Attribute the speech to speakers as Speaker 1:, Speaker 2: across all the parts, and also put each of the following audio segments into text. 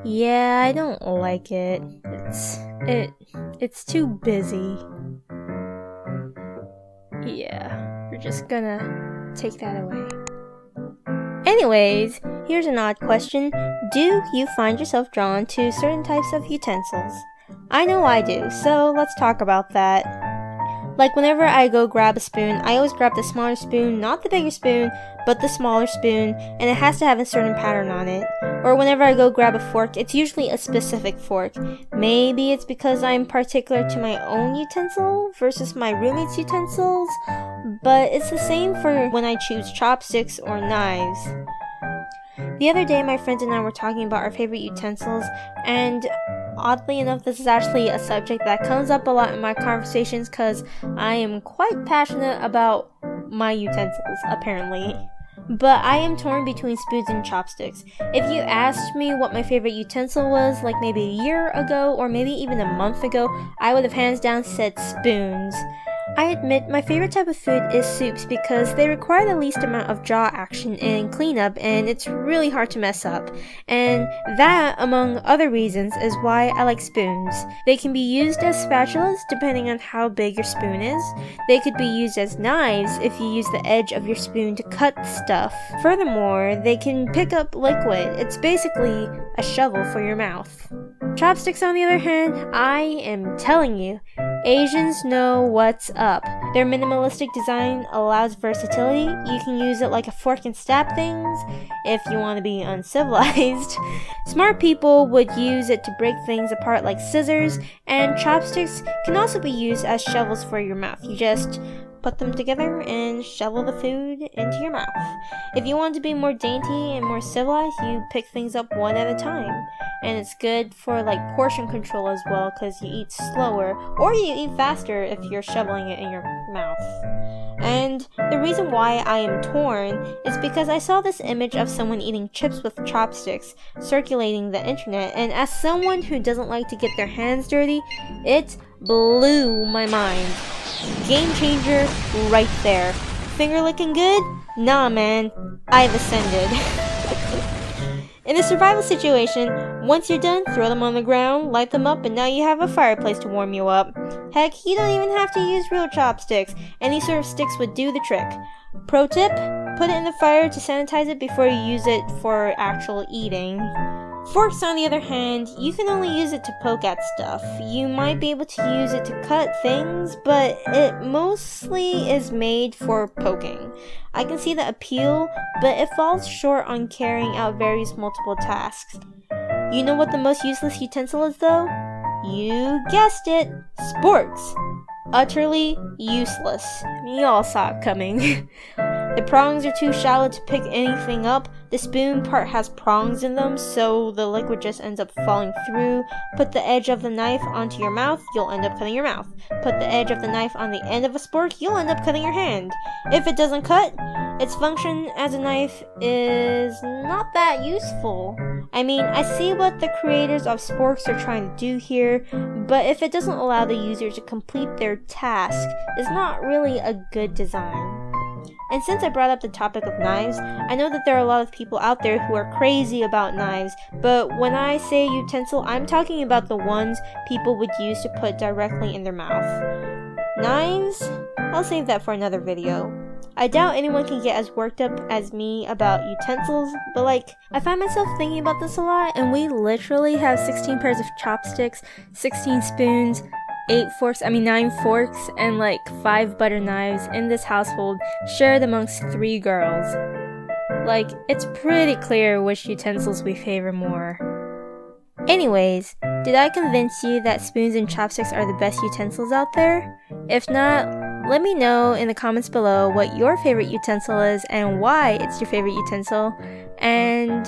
Speaker 1: Yeah, I don't like it. It's too busy. Yeah, we're just gonna take that away. Anyways, here's an odd question. Do you find yourself drawn to certain types of utensils? I know I do, so let's talk about that. Like whenever I go grab a spoon, I always grab the smaller spoon, not the bigger spoon, but the smaller spoon, and it has to have a certain pattern on it. Or whenever I go grab a fork, it's usually a specific fork. Maybe it's because I'm particular to my own utensil versus my roommate's utensils, but it's the same for when I choose chopsticks or knives. The other day, my friends and I were talking about our favorite utensils, and oddly enough, this is actually a subject that comes up a lot in my conversations because I am quite passionate about my utensils, apparently. But I am torn between spoons and chopsticks. If you asked me what my favorite utensil was, like maybe a year ago or maybe even a month ago, I would have hands down said spoons. I admit my favorite type of food is soups because they require the least amount of jaw action and cleanup, and it's really hard to mess up. And that, among other reasons, is why I like spoons. They can be used as spatulas depending on how big your spoon is. They could be used as knives if you use the edge of your spoon to cut stuff. Furthermore, they can pick up liquid. It's basically a shovel for your mouth. Chopsticks, on the other hand, I am telling you, Asians know what's up. Their minimalistic design allows versatility. You can use it like a fork and stab things if you want to be uncivilized. Smart people would use it to break things apart like scissors, and chopsticks can also be used as shovels for your mouth. You just put them together and shovel the food into your mouth. If you want to be more dainty and more civilized, you pick things up one at a time. And it's good for like portion control as well because you eat slower or you eat faster if you're shoveling it in your mouth. And the reason why I am torn is because I saw this image of someone eating chips with chopsticks circulating the internet, and as someone who doesn't like to get their hands dirty, it blew my mind. Game changer right there. Finger licking good? Nah, man. I've ascended. In a survival situation, once you're done, throw them on the ground, light them up, and now you have a fireplace to warm you up. Heck, you don't even have to use real chopsticks. Any sort of sticks would do the trick. Pro tip, put it in the fire to sanitize it before you use it for actual eating. Forks, on the other hand, you can only use it to poke at stuff. You might be able to use it to cut things, but it mostly is made for poking. I can see the appeal, but it falls short on carrying out various multiple tasks. You know what the most useless utensil is though? You guessed it, sporks. Utterly useless. Y'all saw it coming. The prongs are too shallow to pick anything up. The spoon part has prongs in them, so the liquid just ends up falling through. Put the edge of the knife onto your mouth, you'll end up cutting your mouth. Put the edge of the knife on the end of a spork, you'll end up cutting your hand. If it doesn't cut, its function as a knife is not that useful. I mean, I see what the creators of sporks are trying to do here, but if it doesn't allow the user to complete their task, it's not really a good design. And since I brought up the topic of knives, I know that there are a lot of people out there who are crazy about knives, but when I say utensil, I'm talking about the ones people would use to put directly in their mouth. Knives? I'll save that for another video. I doubt anyone can get as worked up as me about utensils, but I find myself thinking about this a lot, and we literally have 16 pairs of chopsticks, 16 spoons, 9 forks, and 5 butter knives in this household, shared amongst 3 girls. It's pretty clear which utensils we favor more. Anyways, did I convince you that spoons and chopsticks are the best utensils out there? If not, let me know in the comments below what your favorite utensil is and why it's your favorite utensil. And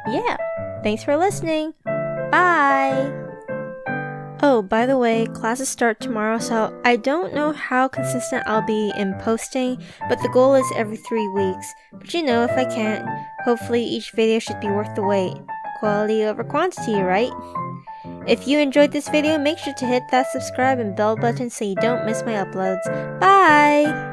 Speaker 1: yeah, thanks for listening. Bye! Oh, by the way, classes start tomorrow, so I don't know how consistent I'll be in posting, but the goal is every 3 weeks. But if I can't, hopefully each video should be worth the wait. Quality over quantity, right? If you enjoyed this video, make sure to hit that subscribe and bell button so you don't miss my uploads. Bye!